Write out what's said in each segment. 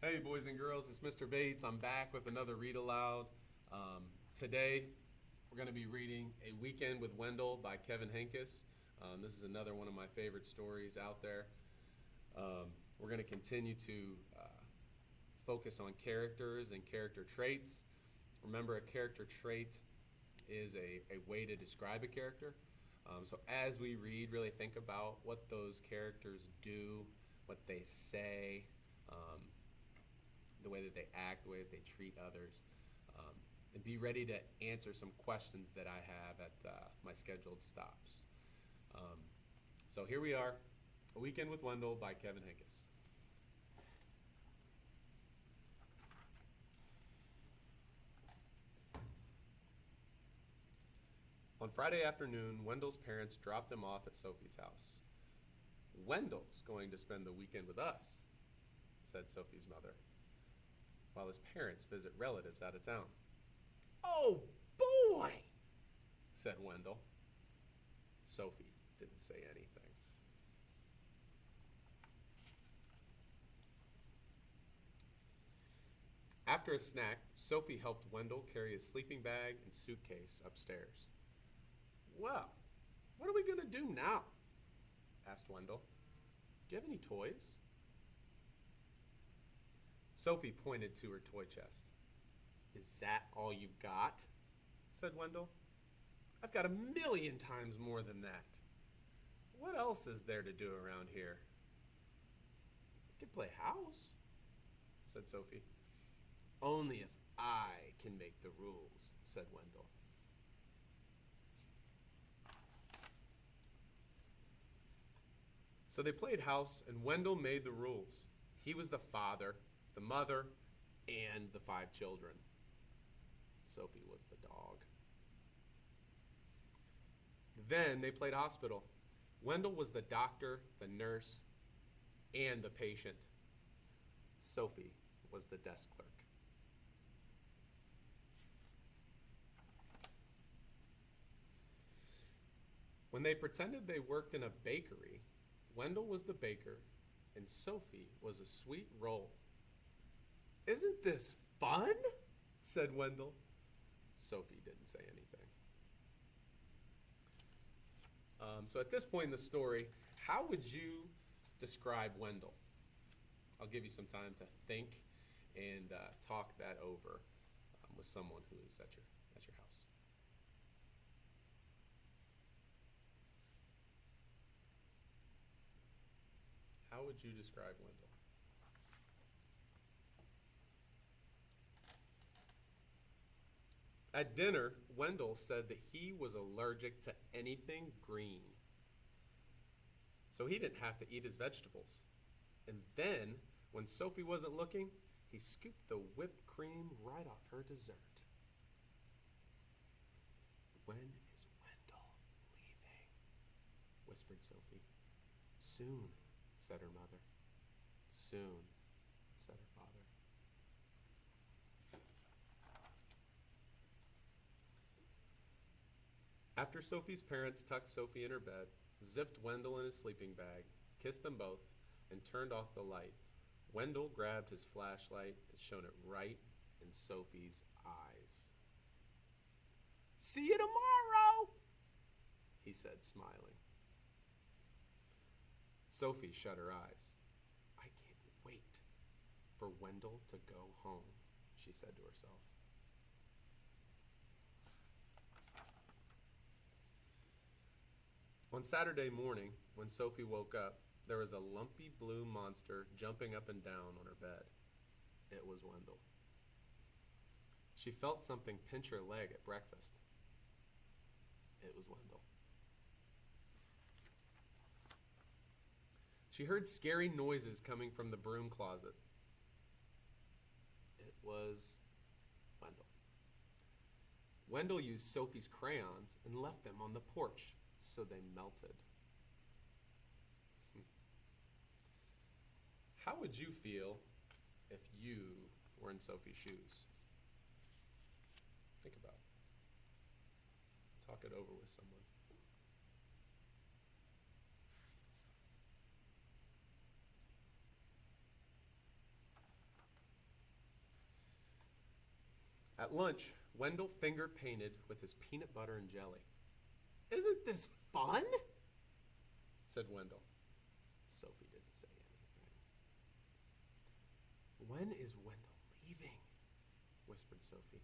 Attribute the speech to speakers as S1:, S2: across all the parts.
S1: Hey, boys and girls, it's Mr. Bates. I'm back with another read aloud. Today, we're going to be reading A Weekend with Wendell by Kevin Henkes. This is another one of my favorite stories out there. We're going to continue to focus on characters and character traits. Remember, a character trait is a way to describe a character. So as we read, really think about what those characters do, what they say, the way that they act, the way that they treat others, and be ready to answer some questions that I have at my scheduled stops. So here we are, A Weekend with Wendell by Kevin Henkes. On Friday afternoon, Wendell's parents dropped him off at Sophie's house. "Wendell's going to spend the weekend with us," said Sophie's mother, while his parents visit relatives out of town. "Oh, boy," said Wendell. Sophie didn't say anything. After a snack, Sophie helped Wendell carry his sleeping bag and suitcase upstairs. "Well, what are we going to do now?" asked Wendell. "Do you have any toys?" Sophie pointed to her toy chest. "Is that all you've got?" said Wendell. "I've got 1,000,000 times more than that. What else is there to do around here?" "We could play house," said Sophie. "Only if I can make the rules," said Wendell. So they played house, and Wendell made the rules. He was the father, the mother, and the 5 children. Sophie was the dog. Then they played hospital. Wendell was the doctor, the nurse, and the patient. Sophie was the desk clerk. When they pretended they worked in a bakery, Wendell was the baker, and Sophie was a sweet roll. "Isn't this fun?" said Wendell. Sophie didn't say anything. So at this point in the story, how would you describe Wendell? I'll give you some time to think and talk that over with someone who is at your house. How would you describe Wendell? At dinner, Wendell said that he was allergic to anything green, so he didn't have to eat his vegetables. And then, when Sophie wasn't looking, he scooped the whipped cream right off her dessert. "When is Wendell leaving?" whispered Sophie. "Soon," said her mother. "Soon," said her father. After Sophie's parents tucked Sophie in her bed, zipped Wendell in his sleeping bag, kissed them both, and turned off the light, Wendell grabbed his flashlight and shone it right in Sophie's eyes. "See you tomorrow," he said, smiling. Sophie shut her eyes. "I can't wait for Wendell to go home," she said to herself. On Saturday morning, when Sophie woke up, there was a lumpy blue monster jumping up and down on her bed. It was Wendell. She felt something pinch her leg at breakfast. It was Wendell. She heard scary noises coming from the broom closet. It was Wendell. Wendell used Sophie's crayons and left them on the porch, so they melted. How would you feel if you were in Sophie's shoes? Think about it. Talk it over with someone. At lunch, Wendell finger painted with his peanut butter and jelly. "Isn't this fun?" said Wendell. Sophie didn't say anything. "When is Wendell leaving?" whispered Sophie.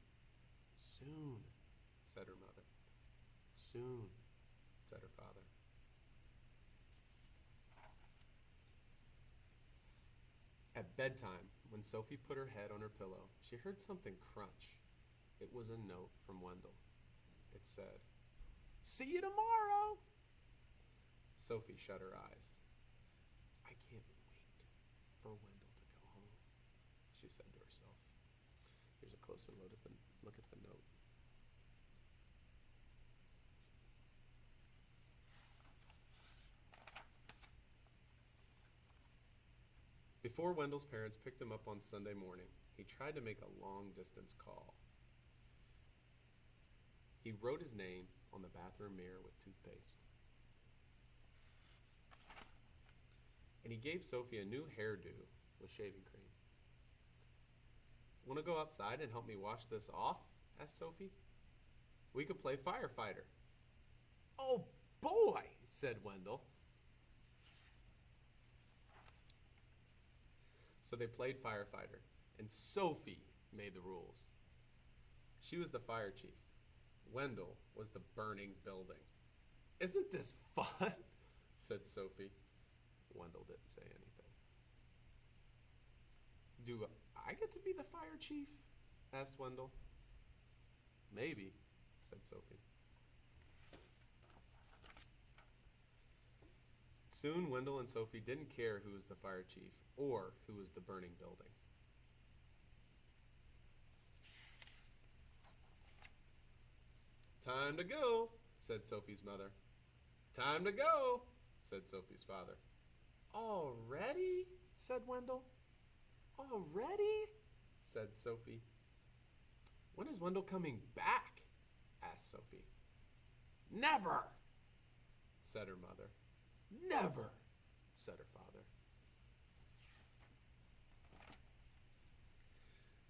S1: "Soon," said her mother. "Soon," said her father. At bedtime, when Sophie put her head on her pillow, she heard something crunch. It was a note from Wendell. It said, "See you tomorrow." Sophie shut her eyes. "I can't wait for Wendell to go home," she said to herself. Here's a closer look at the note. Before Wendell's parents picked him up on Sunday morning, he tried to make a long-distance call. He wrote his name on the bathroom mirror with toothpaste. And he gave Sophie a new hairdo with shaving cream. "Want to go outside and help me wash this off?" asked Sophie. "We could play firefighter." "Oh boy," said Wendell. So they played firefighter, and Sophie made the rules. She was the fire chief. Wendell was the burning building. "Isn't this fun?" said Sophie. Wendell didn't say anything. "Do I get to be the fire chief?" asked Wendell. "Maybe," said Sophie. Soon Wendell and Sophie didn't care who was the fire chief or who was the burning building. "Time to go," said Sophie's mother. "Time to go," said Sophie's father. "Already?" said Wendell. "Already?" said Sophie. "When is Wendell coming back?" asked Sophie. "Never," said her mother. "Never," said her father.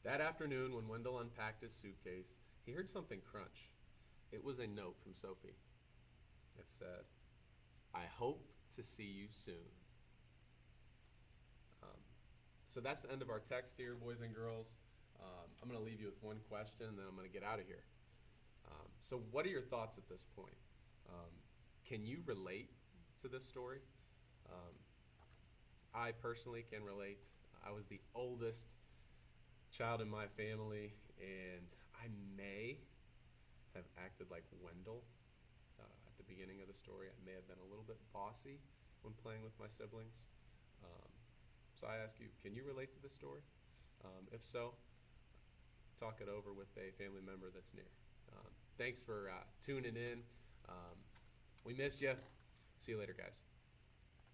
S1: That afternoon, when Wendell unpacked his suitcase, he heard something crunch. It was a note from Sophie. It said, "I hope to see you soon." So that's the end of our text here, boys and girls. I'm going to leave you with one question, and then I'm going to get out of here. So what are your thoughts at this point? Can you relate to this story? I personally can relate. I was the oldest child in my family, and I may have acted like Wendell at the beginning of the story. I may have been a little bit bossy when playing with my siblings. So I ask you, can you relate to this story? If so, talk it over with a family member that's near. Thanks for tuning in. We missed you. See you later, guys.